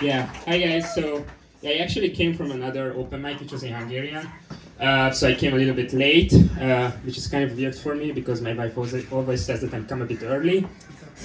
Yeah, hi guys. So I actually came from another open mic, which was in Hungarian. So I came a little bit late, which is kind of weird for me because my wife always says that I'm come a bit early.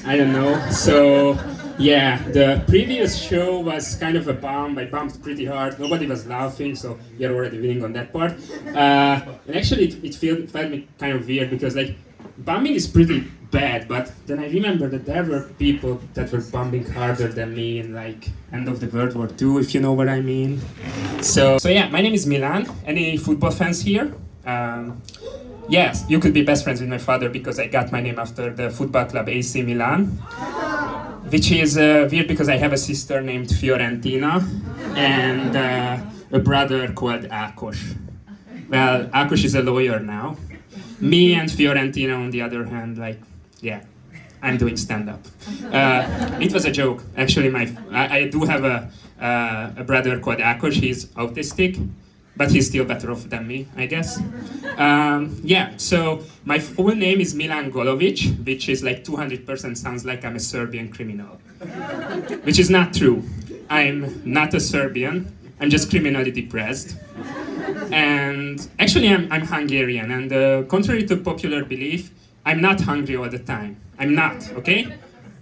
I don't know. So yeah, the previous show was kind of a bomb. I bumped pretty hard. Nobody was laughing, so you're already winning on that part. And actually, it felt me kind of weird because like bumming is pretty bad, but then I remember that there were people that were bumming harder than me in like end of the World War II, if you know what I mean. So yeah, my name is Milan. Any football fans here? Yes, you could be best friends with my father because I got my name after the football club AC Milan, which is weird because I have a sister named Fiorentina and a brother called Ákos. Well, Ákos is a lawyer now. Me and Fiorentina, on the other hand, like, yeah, I'm doing stand-up. It was a joke. Actually, I do have a brother called Ákos. He's autistic, but he's still better off than me, I guess. Yeah, so my full name is Milan Golovic, which is like 200% sounds like I'm a Serbian criminal, which is not true. I'm not a Serbian. I'm just criminally depressed. And actually, I'm Hungarian, and contrary to popular belief, I'm not hungry all the time. I'm not, okay?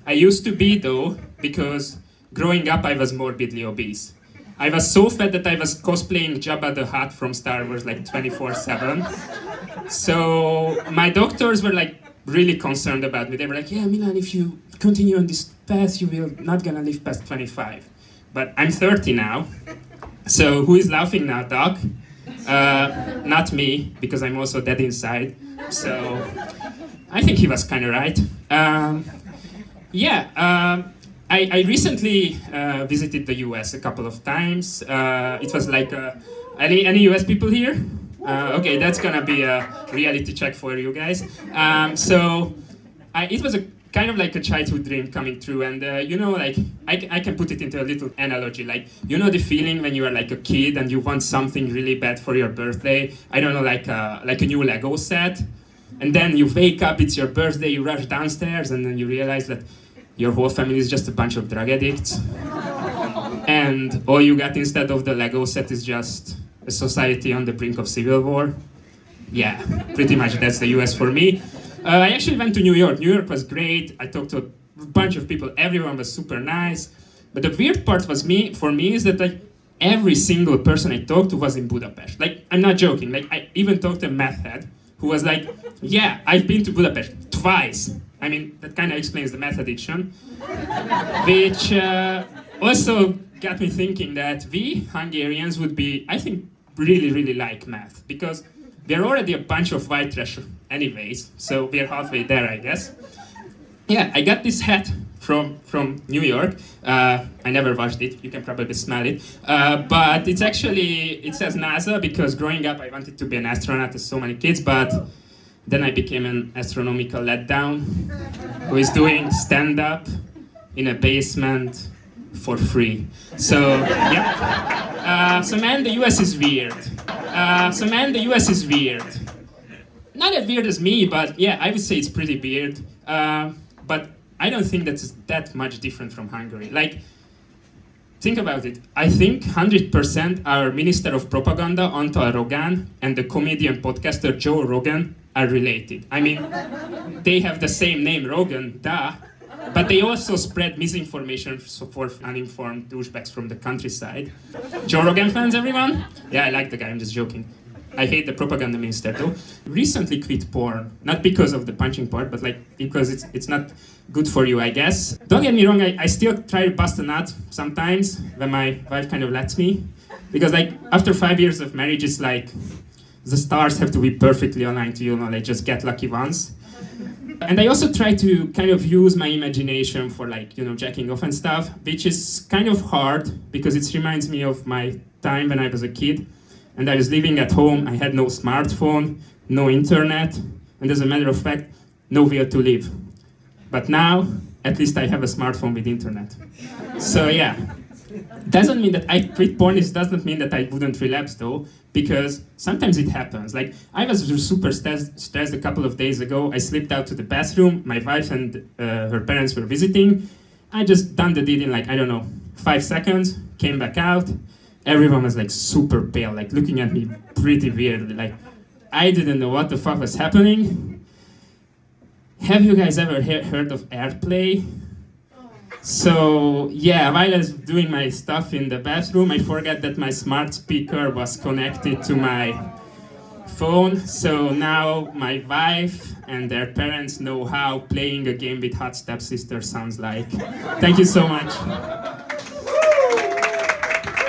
I used to be, though, because growing up, I was morbidly obese. I was so fat that I was cosplaying Jabba the Hutt from Star Wars like 24/7. So my doctors were like really concerned about me. They were like, yeah, Milan, if you continue on this path, you will not gonna live past 25. But I'm 30 now. So who is laughing now, Doc? Not me, because I'm also dead inside. So I think he was kind of right. I recently visited the US a couple of times. It was like, any US people here? Okay, that's gonna be a reality check for you guys. It was a kind of like a childhood dream coming true, and you know, like I can put it into a little analogy. Like, you know the feeling when you are like a kid and you want something really bad for your birthday. I don't know, like a new Lego set, and then you wake up, it's your birthday, you rush downstairs, and then you realize that your whole family is just a bunch of drug addicts, and all you got instead of the Lego set is just a society on the brink of civil war. Yeah, pretty much that's the US for me. I actually went to New York. New York was great. I talked to a bunch of people. Everyone was super nice. But the weird part for me is that like every single person I talked to was in Budapest. Like, I'm not joking. Like, I even talked to a math head who was like, yeah, I've been to Budapest twice. I mean, that kind of explains the math addiction. Which also got me thinking that we Hungarians would be, I think, really, really like math. Because we're already a bunch of white trash anyways, so we're halfway there, I guess. Yeah, I got this hat from New York. I never washed it, you can probably smell it. But it's actually, it says NASA because growing up I wanted to be an astronaut as so many kids, but then I became an astronomical letdown who is doing stand-up in a basement for free. So, yeah. So man, the US is weird. The US is weird. Not as weird as me, but yeah, I would say it's pretty weird. But I don't think that's that much different from Hungary. Like, think about it. I think 100% our Minister of Propaganda, Antal Rogán, and the comedian podcaster Joe Rogan are related. I mean, they have the same name, Rogan, duh. But they also spread misinformation for uninformed douchebags from the countryside. Joe Rogan fans, everyone? Yeah, I like the guy, I'm just joking. I hate the propaganda minister though. Recently quit porn, not because of the punching part, but like because it's not good for you, I guess. Don't get me wrong, I still try to bust a nut sometimes when my wife kind of lets me. Because like after 5 years of marriage, it's like the stars have to be perfectly aligned to, you know, like just get lucky once. And I also try to kind of use my imagination for like, you know, jacking off and stuff, which is kind of hard because it reminds me of my time when I was a kid and I was living at home. I had no smartphone, no internet, and as a matter of fact, nowhere to live. But now, at least I have a smartphone with internet. So yeah, doesn't mean that I quit porn. It doesn't mean that I wouldn't relapse though, because sometimes it happens. Like, I was super stressed a couple of days ago. I slipped out to the bathroom. My wife and her parents were visiting. I just done the deed in like, I don't know, 5 seconds, came back out. Everyone was like super pale, like looking at me pretty weird. Like I didn't know what the fuck was happening. Have you guys ever heard of AirPlay? So yeah, while I was doing my stuff in the bathroom, I forgot that my smart speaker was connected to my phone. So now my wife and their parents know how playing a game with hot stepsister sounds like. Thank you so much.